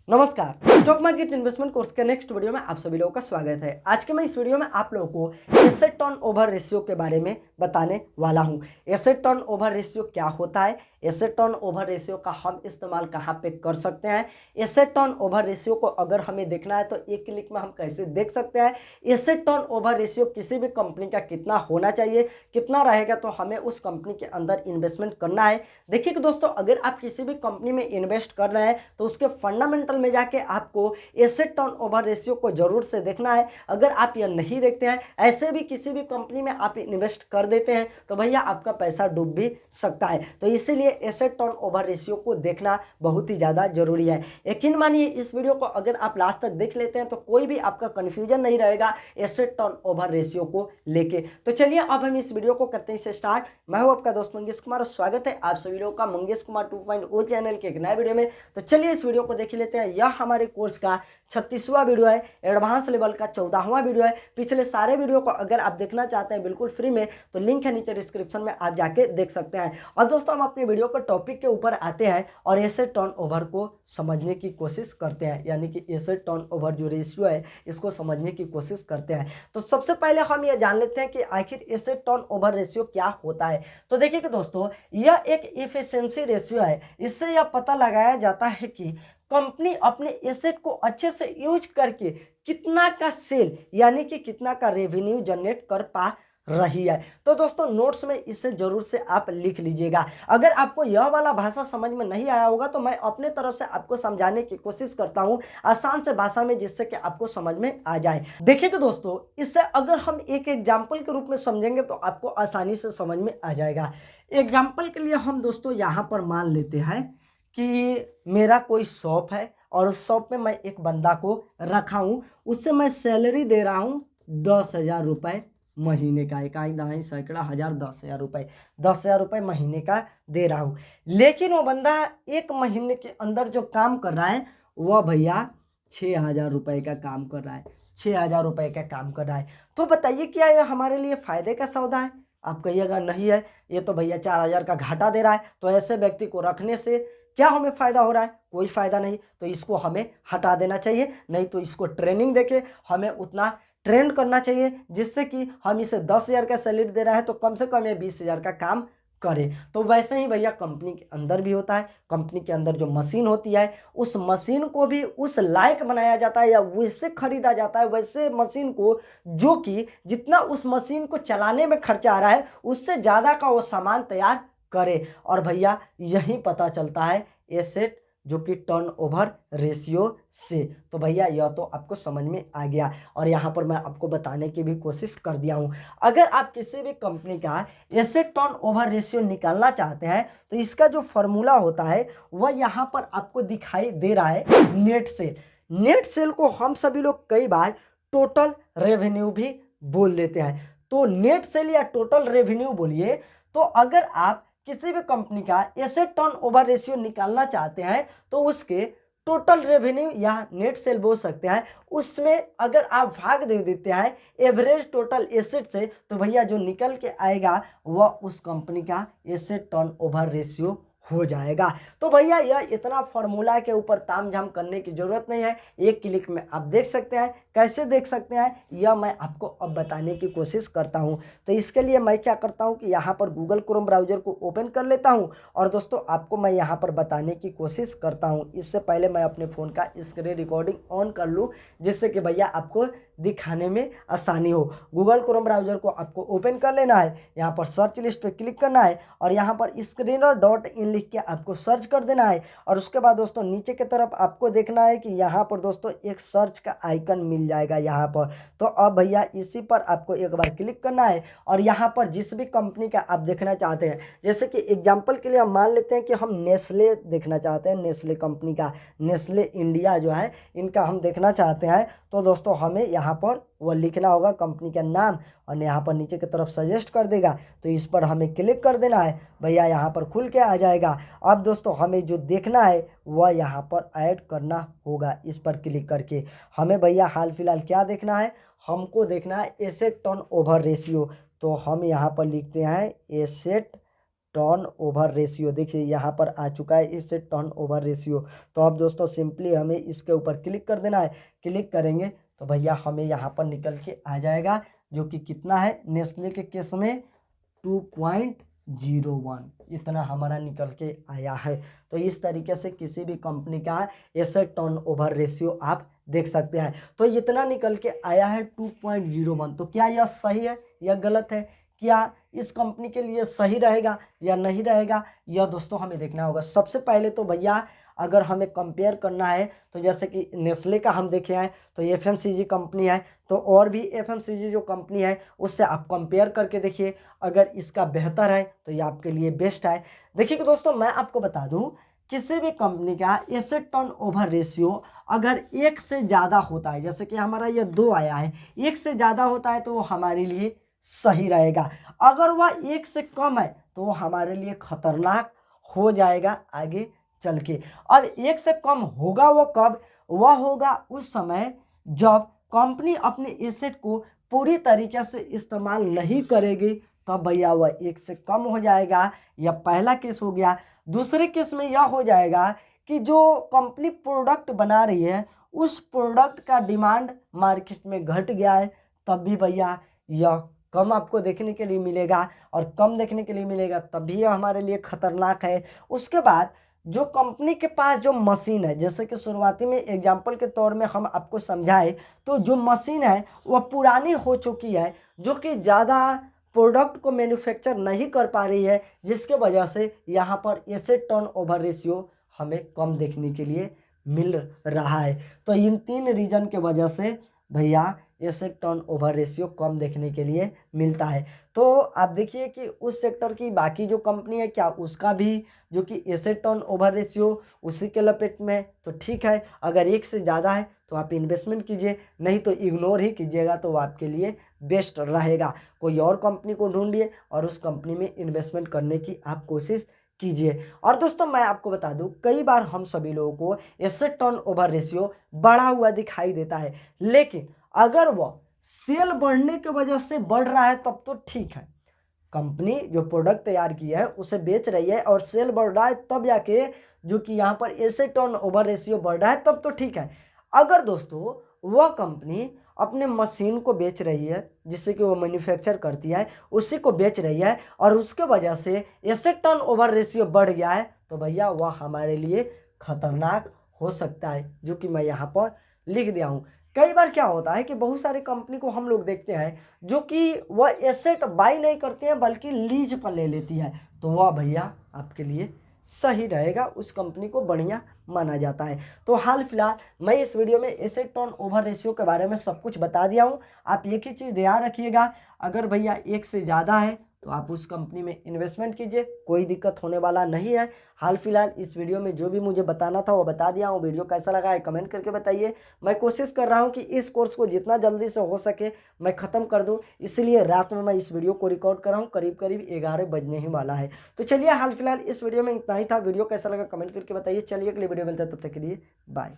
नमस्कार, stock market investment course के next video में आप सभी लोगों का स्वागत है। आज के मैं इस वीडियो में आप लोगों को एसेट टर्नओवर रेशियो के बारे में बताने वाला हूं। एसेट टर्नओवर रेशियो क्या होता है, एसेट टर्नओवर रेशियो का हम इस्तेमाल कहां पे कर सकते हैं, एसेट टर्नओवर रेशियो को अगर हमें देखना है तो एक क्लिक में हम कैसे देख सकते हैं, एसेट टर्नओवर रेशियो किसी भी कंपनी का कितना होना चाहिए, कितना रहेगा तो हमें उस कंपनी के अंदर इन्वेस्टमेंट करना है। देखिए कि दोस्तों, अगर आप किसी भी कंपनी में इन्वेस्ट कर रहे हैं तो उसके फंडामेंटल में जाके आपको एसेट टर्नओवर रेशियो को जरूर से देखना है। अगर आप यह नहीं देखते हैं, ऐसे भी किसी भी कंपनी में आप इन्वेस्ट कर देते हैं तो भैया आपका पैसा डूब भी सकता है। तो इसीलिए एसेट टर्नओवर रेशियो को देखना बहुत ही ज़्यादा जरूरी है। यकीन मानिए, इस वीडियो को अगर आप लास्ट तक देख लेते हैं तो कोई भी आपका कन्फ्यूजन नहीं रहेगा एसेट टर्नओवर रेशियो को लेके। तो चलिए अब हम इस वीडियो को करते हैं स्टार्ट। मैं हूं आपका दोस्त मंगेश कुमार, स्वागत है आप सभी लोगों का मंगेश कुमार 2.0 चैनल के एक नए वीडियो में। तो चलिए इस वीडियो को देख लेते हैं। यह हमारे कोर्स का 36वां वीडियो है, एडवांस लेवल का 14वां वीडियो है। पिछले सारे वीडियो को अगर आप देखना चाहते हैं बिल्कुल फ्री में तो लिंक है नीचे डिस्क्रिप्शन में, आप जाके देख सकते हैं। और दोस्तों, हम अपने वीडियो को टॉपिक के ऊपर आते हैं और एसेट टर्नओवर को समझने की कोशिश करते हैं, यानी कि एसेट टर्नओवर जो रेशियो है इसको समझने की कोशिश करते हैं। तो सबसे पहले हम ये जान लेते हैं कि आखिर एसेट टर्नओवर रेशियो क्या होता है। तो देखिए कि दोस्तों, यह एक इफिशिएंसी रेशियो है। इससे यह पता लगाया जाता है कि कंपनी अपने एसेट को अच्छे से यूज करके कितना का सेल यानी कि कितना का रेवेन्यू जनरेट कर पा रही है। तो दोस्तों, नोट्स में इसे जरूर से आप लिख लीजिएगा। अगर आपको यह वाला भाषा समझ में नहीं आया होगा तो मैं अपने तरफ से आपको समझाने की कोशिश करता हूं आसान से भाषा में, जिससे कि आपको समझ में आ जाए। देखिए कि दोस्तों, इससे अगर हम एक एग्जाम्पल के रूप में समझेंगे तो आपको आसानी से समझ में आ जाएगा। एग्जाम्पल के लिए हम दोस्तों यहाँ पर मान लेते हैं कि मेरा कोई शॉप है और उस शॉप में मैं एक बंदा को रखा हूँ, उससे मैं सैलरी दे रहा हूँ 10,000 रुपये महीने का। इकाई दहाई सैकड़ा हज़ार 10,000 रुपये महीने का दे रहा हूँ। लेकिन वो बंदा एक महीने के अंदर जो काम कर रहा है वह भैया 6,000 रुपये का काम कर रहा है, 6,000 रुपये का काम कर रहा है। तो बताइए, क्या यह हमारे लिए फ़ायदे का सौदा है? आप कहिएगा नहीं है, ये तो भैया 4,000 का घाटा दे रहा है। तो ऐसे व्यक्ति को रखने से क्या हमें फ़ायदा हो रहा है? कोई फ़ायदा नहीं। तो इसको हमें हटा देना चाहिए, नहीं तो इसको ट्रेनिंग देके हमें उतना ट्रेंड करना चाहिए जिससे कि हम इसे 10,000 का सैलरी दे रहा है तो कम से कम ये 20,000 का काम करे। तो वैसे ही भैया कंपनी के अंदर भी होता है। कंपनी के अंदर जो मशीन होती है उस मशीन को भी उस लायक बनाया जाता है या वैसे खरीदा जाता है, वैसे मशीन को जो कि जितना उस मशीन को चलाने में खर्चा आ रहा है उससे ज़्यादा का वो सामान तैयार करे। और भैया यही पता चलता है एसेट जो कि टर्नओवर रेशियो से। तो भैया यह तो आपको समझ में आ गया और यहाँ पर मैं आपको बताने की भी कोशिश कर दिया हूँ। अगर आप किसी भी कंपनी का एसेट टर्नओवर रेशियो निकालना चाहते हैं तो इसका जो फॉर्मूला होता है वह यहाँ पर आपको दिखाई दे रहा है, नेट सेल। नेट सेल को हम सभी लोग कई बार टोटल रेवेन्यू भी बोल देते हैं। तो नेट सेल या टोटल रेवेन्यू बोलिए। तो अगर आप किसी भी कंपनी का एसेट टर्नओवर रेशियो निकालना चाहते हैं तो उसके टोटल रेवेन्यू या नेट सेल बोल सकते हैं, उसमें अगर आप भाग दे देते हैं एवरेज टोटल एसेट से तो भैया जो निकल के आएगा वह उस कंपनी का एसेट टर्नओवर रेशियो हो जाएगा। तो भैया यह इतना फॉर्मूला के ऊपर तामझाम करने की जरूरत नहीं है, एक क्लिक में आप देख सकते हैं। कैसे देख सकते हैं यह मैं आपको अब बताने की कोशिश करता हूं। तो इसके लिए मैं क्या करता हूं कि यहाँ पर गूगल क्रोम ब्राउज़र को ओपन कर लेता हूं और दोस्तों आपको मैं यहाँ पर बताने की कोशिश करता हूँ। इससे पहले मैं अपने फ़ोन का स्क्रीन रिकॉर्डिंग ऑन कर लूँ जिससे कि भैया आपको दिखाने में आसानी हो। गूगल क्रोम ब्राउज़र को आपको ओपन कर लेना है, यहाँ पर सर्च लिस्ट पे क्लिक करना है और यहाँ पर screener.in लिख के आपको सर्च कर देना है। और उसके बाद दोस्तों नीचे की तरफ आपको देखना है कि यहाँ पर दोस्तों एक सर्च का आइकन मिल जाएगा यहाँ पर। तो अब भैया इसी पर आपको एक बार क्लिक करना है और यहाँ पर जिस भी कंपनी का आप देखना चाहते हैं, जैसे कि एग्जाम्पल के लिए हम मान लेते हैं कि हम नेस्ले देखना चाहते हैं, नेस्ले कंपनी का, नेस्ले इंडिया जो है इनका हम देखना चाहते हैं। तो दोस्तों हमें यहाँ पर वह लिखना होगा कंपनी का नाम और यहाँ पर नीचे की तरफ सजेस्ट कर देगा, तो इस पर हमें क्लिक कर देना है। भैया यहाँ पर खुल के आ जाएगा। अब दोस्तों हमें जो देखना है वह यहाँ पर ऐड करना होगा। इस पर क्लिक करके हमें भैया हाल फिलहाल क्या देखना है, हमको देखना है एसेट टर्नओवर रेशियो। तो हम यहाँ पर लिखते हैं एसेट टर्न ओवर रेशियो, देखिए यहाँ पर आ चुका है एसेट टर्न ओवर रेशियो। तो अब दोस्तों सिंपली हमें इसके ऊपर क्लिक कर देना है। क्लिक करेंगे तो भैया हमें यहाँ पर निकल के आ जाएगा, जो कि कितना है, नेस्ले के केस में 2.01 इतना हमारा निकल के आया है। तो इस तरीके से किसी भी कंपनी का एसेट टर्न ओवर रेशियो आप देख सकते हैं। तो इतना निकल के आया है 2.01। तो क्या यह सही है या गलत है, क्या इस कंपनी के लिए सही रहेगा या नहीं रहेगा, यह दोस्तों हमें देखना होगा। सबसे पहले तो भैया अगर हमें कंपेयर करना है तो जैसे कि नेस्ले का हम देखे हैं तो एफएमसीजी कंपनी है, तो और भी एफएमसीजी जो कंपनी है उससे आप कंपेयर करके देखिए, अगर इसका बेहतर है तो ये आपके लिए बेस्ट है। देखिए कि दोस्तों मैं आपको बता दूं, किसी भी कंपनी का एसेट टर्न ओवर रेशियो अगर 1 से ज़्यादा होता है, जैसे कि हमारा ये 2 आया है, 1 से ज़्यादा होता है तो वो हमारे लिए सही रहेगा। अगर वह 1 से कम है तो वो हमारे लिए खतरनाक हो जाएगा आगे चल के। अब 1 से कम होगा वो कब, वह होगा उस समय जब कंपनी अपने एसेट को पूरी तरीके से इस्तेमाल नहीं करेगी, तब भैया वह 1 से कम हो जाएगा। यह पहला केस हो गया। दूसरे केस में यह हो जाएगा कि जो कंपनी प्रोडक्ट बना रही है उस प्रोडक्ट का डिमांड मार्केट में घट गया है, तब भी भैया यह कम आपको देखने के लिए मिलेगा, और कम देखने के लिए मिलेगा तब भी यह हमारे लिए खतरनाक है। उसके बाद जो कंपनी के पास जो मशीन है, जैसे कि शुरुआती में एग्जाम्पल के तौर में हम आपको समझाए, तो जो मशीन है वह पुरानी हो चुकी है, जो कि ज़्यादा प्रोडक्ट को मैन्युफैक्चर नहीं कर पा रही है, जिसके वजह से यहाँ पर एसेट टर्न ओवर रेशियो हमें कम देखने के लिए मिल रहा है। तो इन 3 रीजन के वजह से भैया एसेट टर्न ओवर रेशियो कम देखने के लिए मिलता है। तो आप देखिए कि उस सेक्टर की बाकी जो कंपनी है क्या उसका भी जो कि एसेट टर्न ओवर रेशियो उसी के लपेट में है, तो ठीक है। अगर 1 से ज़्यादा है तो आप इन्वेस्टमेंट कीजिए, नहीं तो इग्नोर ही कीजिएगा, तो वो आपके लिए बेस्ट रहेगा। कोई और कंपनी को ढूंढिए और उस कंपनी में इन्वेस्टमेंट करने की आप कोशिश कीजिए। और दोस्तों मैं आपको बता दूं, कई बार हम सभी लोगों को एसेट टर्न ओवर रेशियो बढ़ा हुआ दिखाई देता है, लेकिन अगर वह सेल बढ़ने की वजह से बढ़ रहा है तब तो ठीक है। कंपनी जो प्रोडक्ट तैयार की है उसे बेच रही है और सेल बढ़ रहा है, तब जाके जो कि यहाँ पर एसेट टर्न ओवर रेशियो बढ़ रहा है, तब तो ठीक है। अगर दोस्तों वह कंपनी अपने मशीन को बेच रही है, जिससे कि वो मैन्युफैक्चर करती है, उसी को बेच रही है, और उसके वजह से एसेट टर्न ओवर रेशियो बढ़ गया है, तो भैया वह हमारे लिए खतरनाक हो सकता है, जो कि मैं यहाँ पर लिख दिया हूँ। कई बार क्या होता है कि बहुत सारी कंपनी को हम लोग देखते हैं जो कि वह एसेट बाई नहीं करते हैं बल्कि लीज पर ले लेती है, तो वह भैया आपके लिए सही रहेगा, उस कंपनी को बढ़िया माना जाता है। तो हाल फिलहाल मैं इस वीडियो में एसेट टर्न ओवर रेशियो के बारे में सब कुछ बता दिया हूँ। आप एक ही चीज़ ध्यान रखिएगा, अगर भैया 1 से ज़्यादा है तो आप उस कंपनी में इन्वेस्टमेंट कीजिए, कोई दिक्कत होने वाला नहीं है। हाल फिलहाल इस वीडियो में जो भी मुझे बताना था वो बता दिया हूँ। वीडियो कैसा लगा है कमेंट करके बताइए। मैं कोशिश कर रहा हूँ कि इस कोर्स को जितना जल्दी से हो सके मैं ख़त्म कर दूँ, इसलिए रात में मैं इस वीडियो को रिकॉर्ड कर रहा हूँ। करीब करीब 11 बजने ही वाला है। तो चलिए हाल फिलहाल इस वीडियो में इतना ही था। वीडियो कैसा लगा कमेंट करके बताइए। चलिए अगले वीडियो मिलता है, तब तक के लिए बाय।